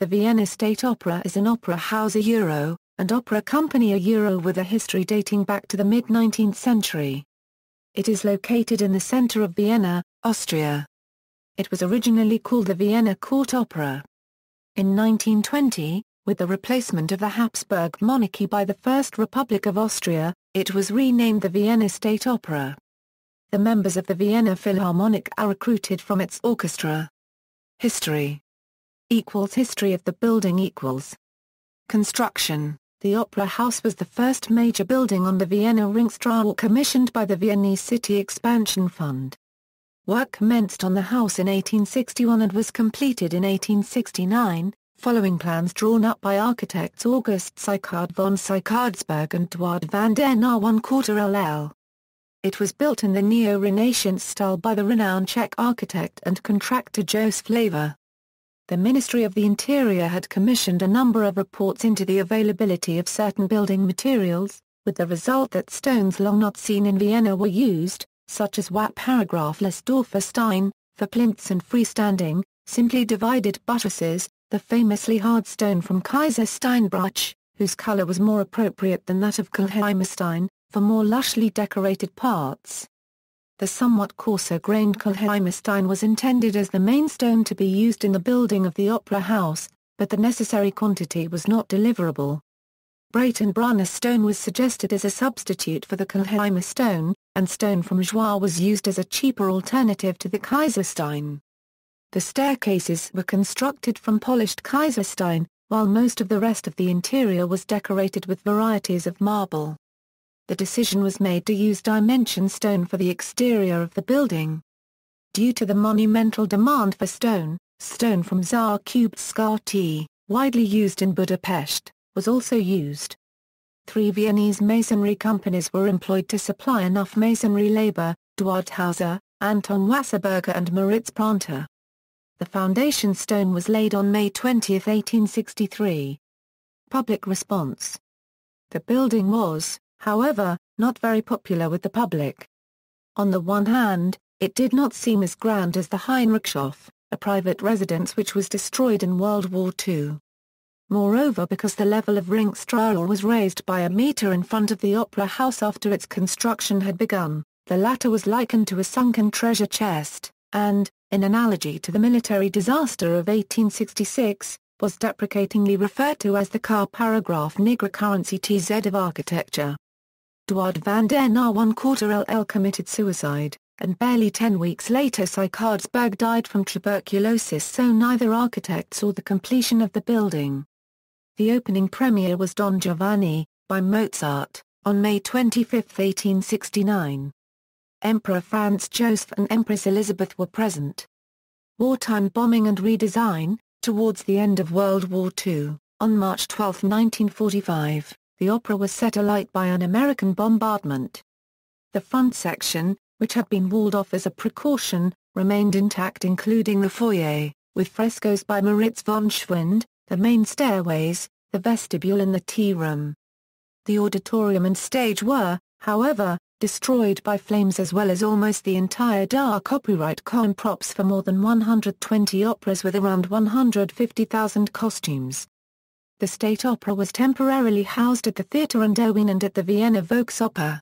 The Vienna State Opera is an opera house and opera company with a history dating back to the mid-19th century. It is located in the center of Vienna, Austria. It was originally called the Vienna Court Opera. In 1920, with the replacement of the Habsburg Monarchy by the First Republic of Austria, it was renamed the Vienna State Opera. The members of the Vienna Philharmonic are recruited from its orchestra. History History of the building Construction. The Opera House was the first major building on the Vienna Ringstraße commissioned by the Viennese City Expansion Fund. Work commenced on the house in 1861 and was completed in 1869, following plans drawn up by architects August Seycard von Seycardsberg and Eduard van der Nauwen Quarter LL. It was built in the neo-Renaissance style by the renowned Czech architect and contractor Josef Laver. The Ministry of the Interior had commissioned a number of reports into the availability of certain building materials, with the result that stones long not seen in Vienna were used, such as Paragraphless Stein, for plinths and freestanding, simply divided buttresses, the famously hard stone from Kaisersteinbruch, whose color was more appropriate than that of Kelheimerstein, for more lushly decorated parts. The somewhat coarser-grained Kelheimerstein was intended as the main stone to be used in the building of the opera house, but the necessary quantity was not deliverable. Breitenbruner stone was suggested as a substitute for the Kelheimer stone, and stone from Joie was used as a cheaper alternative to the Kaiserstein. The staircases were constructed from polished Kaiserstein, while most of the rest of the interior was decorated with varieties of marble. The decision was made to use dimension stone for the exterior of the building. Due to the monumental demand for stone from Zakubska, widely used in Budapest, was also used. 3 Viennese masonry companies were employed to supply enough masonry labor: Eduard Hauser, Anton Wasserberger and Moritz Planter. The foundation stone was laid on May 20, 1863. Public response. The building was, however, not very popular with the public. On the one hand, it did not seem as grand as the Heinrichshof, a private residence which was destroyed in World War II. Moreover, because the level of Ringstraße was raised by a meter in front of the opera house after its construction had begun, the latter was likened to a sunken treasure chest, and, in analogy to the military disaster of 1866, was deprecatingly referred to as the Car-Paragraph Nigra currency TZ of architecture. Eduard van der Nauwen Quarter LL committed suicide, and barely 10 weeks later Seycardsberg died from tuberculosis, so neither architect saw the completion of the building. The opening premiere was Don Giovanni, by Mozart, on May 25, 1869. Emperor Franz Joseph and Empress Elizabeth were present. Wartime bombing and redesign. Towards the end of World War II, on March 12, 1945, the opera was set alight by an American bombardment. The front section, which had been walled off as a precaution, remained intact, including the foyer, with frescoes by Moritz von Schwind, the main stairways, the vestibule and the tea room. The auditorium and stage were, however, destroyed by flames, as well as almost the entire copyright coin props for more than 120 operas with around 150,000 costumes. The State Opera was temporarily housed at the Theater an der Wien and at the Vienna Volksoper.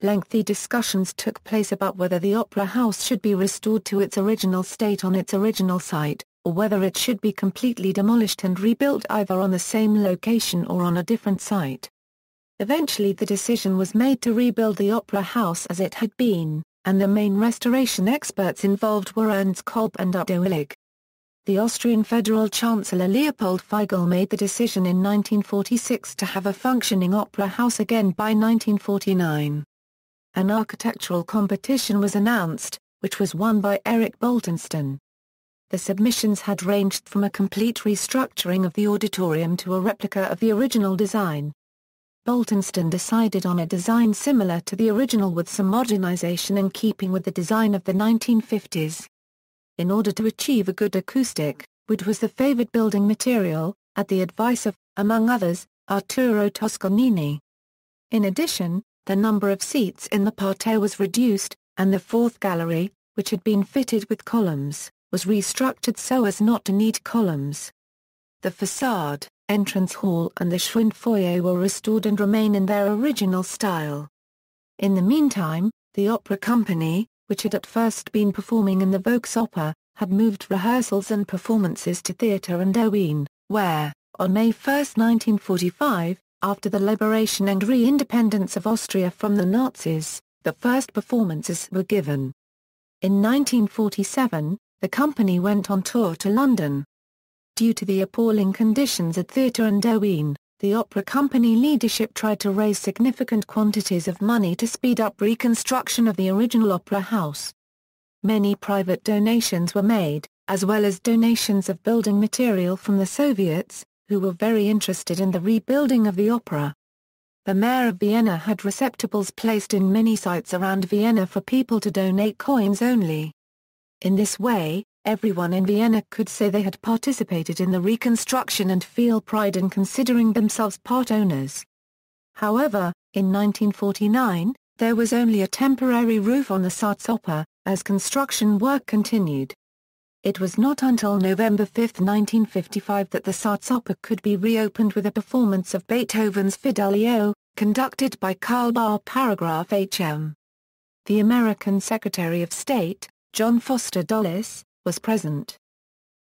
Lengthy discussions took place about whether the opera house should be restored to its original state on its original site, or whether it should be completely demolished and rebuilt either on the same location or on a different site. Eventually the decision was made to rebuild the opera house as it had been, and the main restoration experts involved were Ernst Kolb and Udo Illig. The Austrian Federal Chancellor Leopold Figl made the decision in 1946 to have a functioning opera house again by 1949. An architectural competition was announced, which was won by Erich Boltenstein. The submissions had ranged from a complete restructuring of the auditorium to a replica of the original design. Boltenstein decided on a design similar to the original with some modernization in keeping with the design of the 1950s. In order to achieve a good acoustic, wood was the favored building material, at the advice of, among others, Arturo Toscanini. In addition, the number of seats in the parterre was reduced, and the fourth gallery, which had been fitted with columns, was restructured so as not to need columns. the facade, entrance hall and the Schwind foyer were restored and remain in their original style. In the meantime, the opera company, which had at first been performing in the Volksoper, had moved rehearsals and performances to Theater an der Wien, where, on May 1, 1945, after the liberation and re-independence of Austria from the Nazis, the first performances were given. In 1947, the company went on tour to London. Due to the appalling conditions at Theater an der Wien, the opera company leadership tried to raise significant quantities of money to speed up reconstruction of the original opera house. Many private donations were made, as well as donations of building material from the Soviets, who were very interested in the rebuilding of the opera. The mayor of Vienna had receptacles placed in many sites around Vienna for people to donate coins only. In this way, everyone in Vienna could say they had participated in the reconstruction and feel pride in considering themselves part owners. However, in 1949, there was only a temporary roof on the Staatsoper, as construction work continued. It was not until November 5, 1955 that the Staatsoper could be reopened with a performance of Beethoven's Fidelio, conducted by Karl Bahr paragraph HM. The American Secretary of State, John Foster Dulles, was present.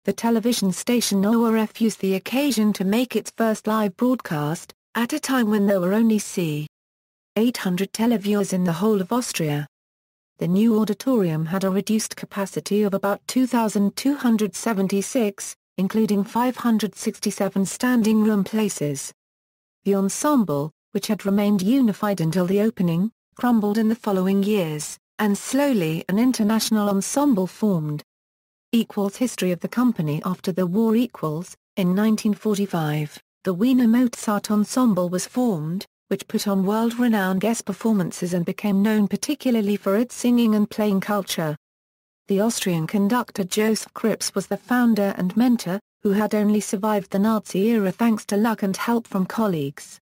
The television station ORF used the occasion to make its first live broadcast, at a time when there were only c. 800 televiewers in the whole of Austria. The new auditorium had a reduced capacity of about 2,276, including 567 standing room places. The ensemble, which had remained unified until the opening, crumbled in the following years, and slowly an international ensemble formed. History of the company after the war. In 1945, the Wiener Mozart Ensemble was formed, which put on world-renowned guest performances and became known particularly for its singing and playing culture. The Austrian conductor Joseph Krips was the founder and mentor, who had only survived the Nazi era thanks to luck and help from colleagues.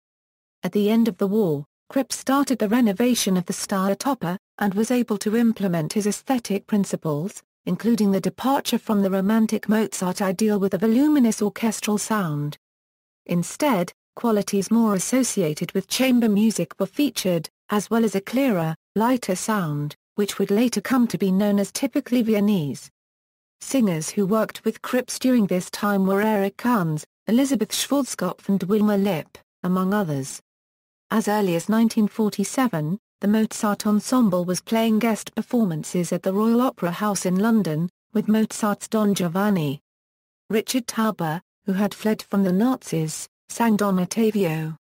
At the end of the war, Krips started the renovation of the Staatsoper, and was able to implement his aesthetic principles, including the departure from the romantic Mozart ideal with a voluminous orchestral sound. Instead, qualities more associated with chamber music were featured, as well as a clearer, lighter sound, which would later come to be known as typically Viennese. Singers who worked with Krips during this time were Erich Kahns, Elisabeth Schwarzkopf and Wilma Lipp, among others. As early as 1947, the Mozart Ensemble was playing guest performances at the Royal Opera House in London, with Mozart's Don Giovanni. Richard Tauber, who had fled from the Nazis, sang Don Ottavio.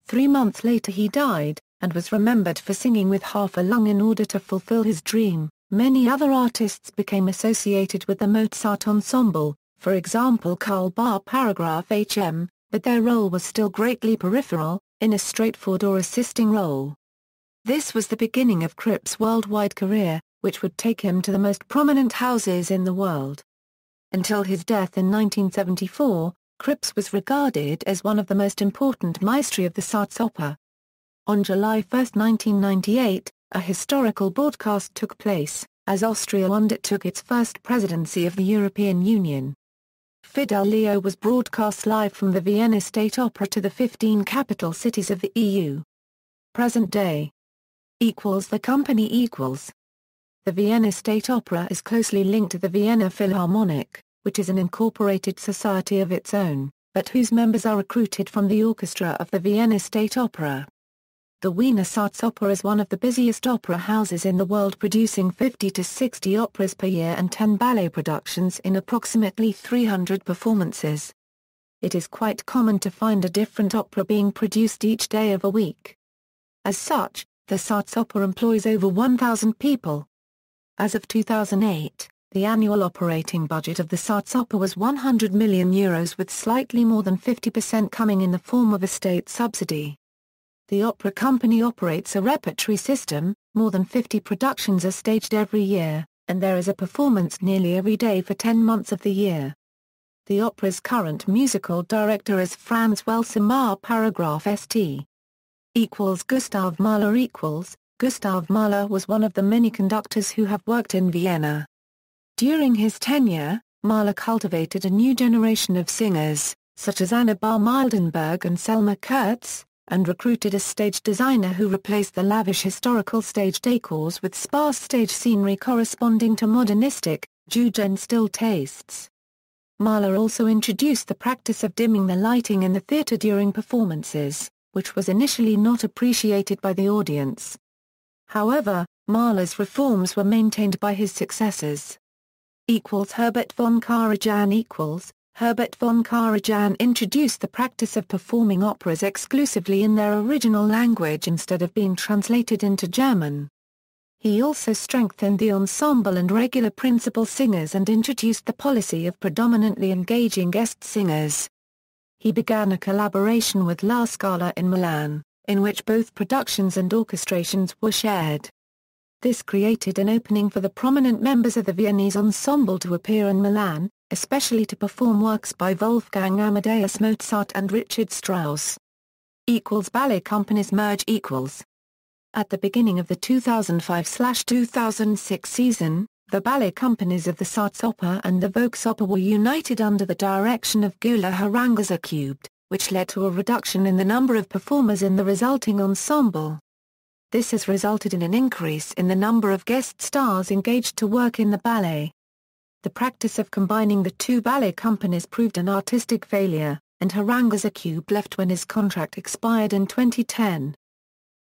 3 months later he died, and was remembered for singing with half a lung in order to fulfill his dream. Many other artists became associated with the Mozart Ensemble, for example Karl Bahr paragraph HM, but their role was still greatly peripheral, in a straightforward or assisting role. This was the beginning of Krips' worldwide career, which would take him to the most prominent houses in the world. Until his death in 1974, Krips was regarded as one of the most important maestri of the Staatsoper. On July 1, 1998, a historical broadcast took place, as Austria undertook its first presidency of the European Union. Fidelio was broadcast live from the Vienna State Opera to the 15 capital cities of the EU. Present day. The company. The Vienna State Opera is closely linked to the Vienna Philharmonic, which is an incorporated society of its own, but whose members are recruited from the orchestra of the Vienna State Opera. The Wiener Staatsoper is one of the busiest opera houses in the world, producing 50 to 60 operas per year and 10 ballet productions in approximately 300 performances. It is quite common to find a different opera being produced each day of a week. As such, the Staatsoper employs over 1,000 people. As of 2008, the annual operating budget of the Staatsoper was €100 million, with slightly more than 50% coming in the form of a state subsidy. The opera company operates a repertory system, more than 50 productions are staged every year, and there is a performance nearly every day for 10 months of the year. The opera's current musical director is Franz Welser paragraph St. Gustav Mahler. Gustav Mahler was one of the many conductors who have worked in Vienna. During his tenure, Mahler cultivated a new generation of singers, such as Anna Bar-Mildenberg and Selma Kurtz, and recruited a stage designer who replaced the lavish historical stage decors with sparse stage scenery corresponding to modernistic, Juge and still tastes. Mahler also introduced the practice of dimming the lighting in the theatre during performances, which was initially not appreciated by the audience. However, Mahler's reforms were maintained by his successors. Herbert von Karajan Herbert von Karajan introduced the practice of performing operas exclusively in their original language instead of being translated into German. He also strengthened the ensemble and regular principal singers and introduced the policy of predominantly engaging guest singers. He began a collaboration with La Scala in Milan, in which both productions and orchestrations were shared. This created an opening for the prominent members of the Viennese ensemble to appear in Milan, especially to perform works by Wolfgang Amadeus Mozart and Richard Strauss. Ballet companies merge. At the beginning of the 2005-2006 season, the ballet companies of the Staatsoper and the Volksoper were united under the direction of Gyula Haranguza Cubed, which led to a reduction in the number of performers in the resulting ensemble. This has resulted in an increase in the number of guest stars engaged to work in the ballet. The practice of combining the two ballet companies proved an artistic failure, and Haranguza Cubed left when his contract expired in 2010.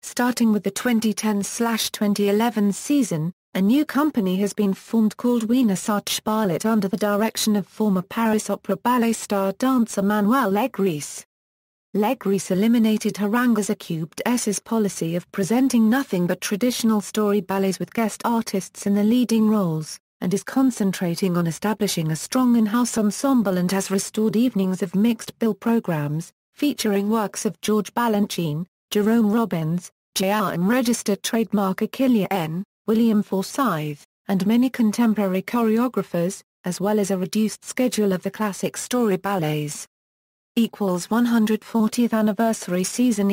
Starting with the 2010-2011 season, a new company has been formed called Wiener Ballet under the direction of former Paris Opera Ballet star dancer Manuel Legris. Legris eliminated Haranguza Cubed's policy of presenting nothing but traditional story ballets with guest artists in the leading roles, and is concentrating on establishing a strong in-house ensemble and has restored evenings of mixed-bill programs, featuring works of George Balanchine, Jerome Robbins, J.R.M. registered trademark Achille N., William Forsythe, and many contemporary choreographers, as well as a reduced schedule of the classic story ballets. 140th anniversary season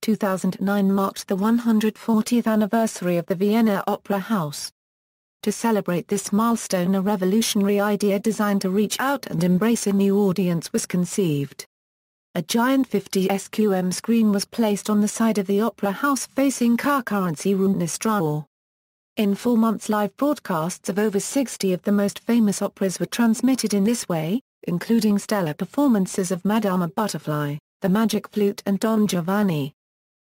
2009 marked the 140th anniversary of the Vienna Opera House. To celebrate this milestone, a revolutionary idea designed to reach out and embrace a new audience was conceived. A giant 50 SQM screen was placed on the side of the Opera House facing Car Currency Rundstraße. In 4 months, live broadcasts of over 60 of the most famous operas were transmitted in this way, including stellar performances of Madama Butterfly, The Magic Flute and Don Giovanni.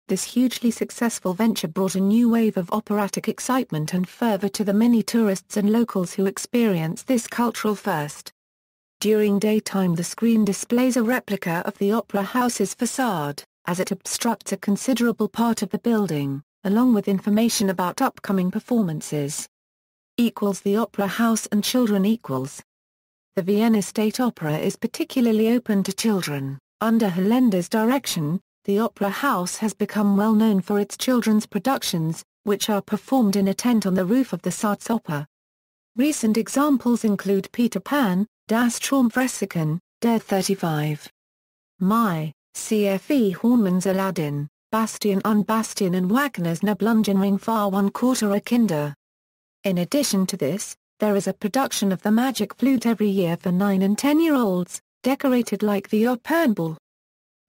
This hugely successful venture brought a new wave of operatic excitement and fervor to the many tourists and locals who experienced this cultural first. During daytime, the screen displays a replica of the Opera House's facade, as it obstructs a considerable part of the building, along with information about upcoming performances. The Opera House and children. The Vienna State Opera is particularly open to children. Under Hollander's direction, the Opera House has become well known for its children's productions, which are performed in a tent on the roof of the Staatsoper. Recent examples include Peter Pan, Das Traumfresserchen, Der 35. Mai, CFE Hornmann's Aladdin, Bastian und Bastian and Wagner's Nibelungenring für 1/4 Kinder. In addition to this, there is a production of The Magic Flute every year for 9 and 10-year-olds, decorated like the Opernball.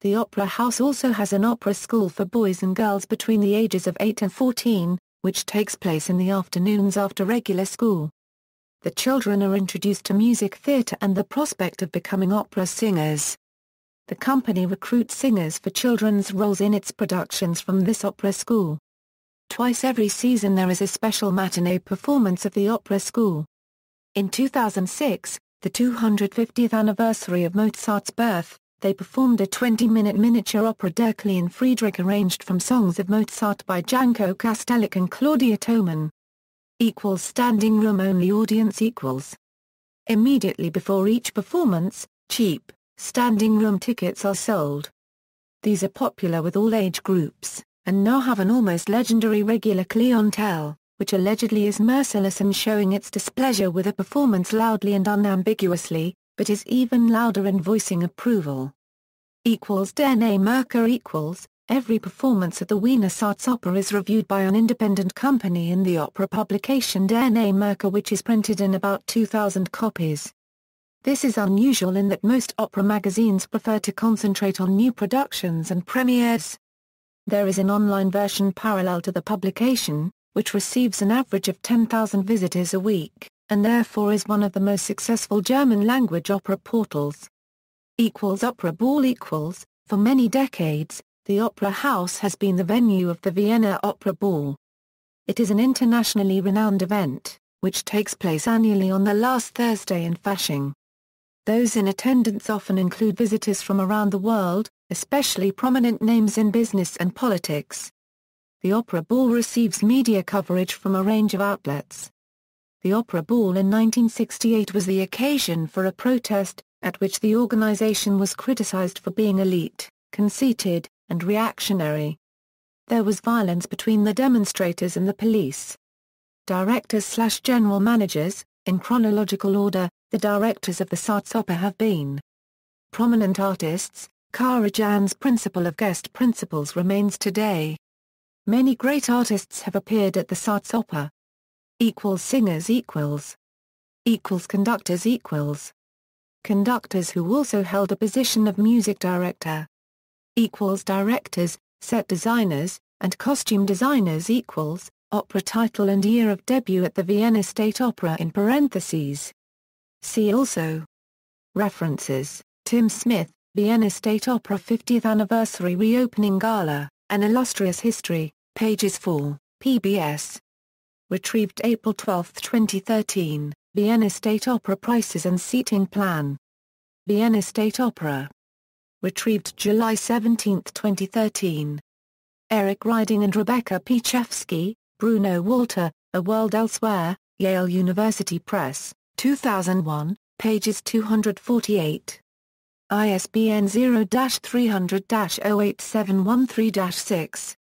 The Opera House also has an opera school for boys and girls between the ages of 8 and 14, which takes place in the afternoons after regular school. The children are introduced to music theatre and the prospect of becoming opera singers. The company recruits singers for children's roles in its productions from this opera school. Twice every season there is a special matinee performance of the opera school. In 2006, the 250th anniversary of Mozart's birth, they performed a 20-minute miniature opera Der kleine Friedrich arranged from songs of Mozart by Janko Kastelic and Claudia Thoman. Standing room only audience. Immediately before each performance, cheap, standing room tickets are sold. These are popular with all age groups, and now have an almost legendary regular clientele, which allegedly is merciless in showing its displeasure with a performance loudly and unambiguously, but is even louder in voicing approval. Der Name Every performance at the Wiener Staatsoper is reviewed by an independent company in the opera publication Der Name, which is printed in about 2,000 copies. This is unusual in that most opera magazines prefer to concentrate on new productions and premieres. There is an online version parallel to the publication, which receives an average of 10,000 visitors a week, and therefore is one of the most successful German-language opera portals. Opera Ball. For many decades, the Opera House has been the venue of the Vienna Opera Ball. It is an internationally renowned event, which takes place annually on the last Thursday in Fasching. Those in attendance often include visitors from around the world, especially prominent names in business and politics. The Opera Ball receives media coverage from a range of outlets. The Opera Ball in 1968 was the occasion for a protest, at which the organization was criticized for being elite, conceited, and reactionary. There was violence between the demonstrators and the police. Directors/general managers, in chronological order, the directors of the Staatsoper have been prominent artists. Karajan's principle of guest principals remains today. Many great artists have appeared at the Staatsoper. Singers conductors conductors who also held a position of music director. Directors, set designers, and costume designers. Opera title and year of debut at the Vienna State Opera in parentheses. See also. References: Tim Smith, Vienna State Opera 50th Anniversary Reopening Gala, An Illustrious History, pages 4, PBS. Retrieved April 12, 2013, Vienna State Opera Prices and Seating Plan. Vienna State Opera. Retrieved July 17, 2013. Eric Riding and Rebecca Piechewski, Bruno Walter, A World Elsewhere, Yale University Press, 2001, pages 248. ISBN 0-300-08713-6.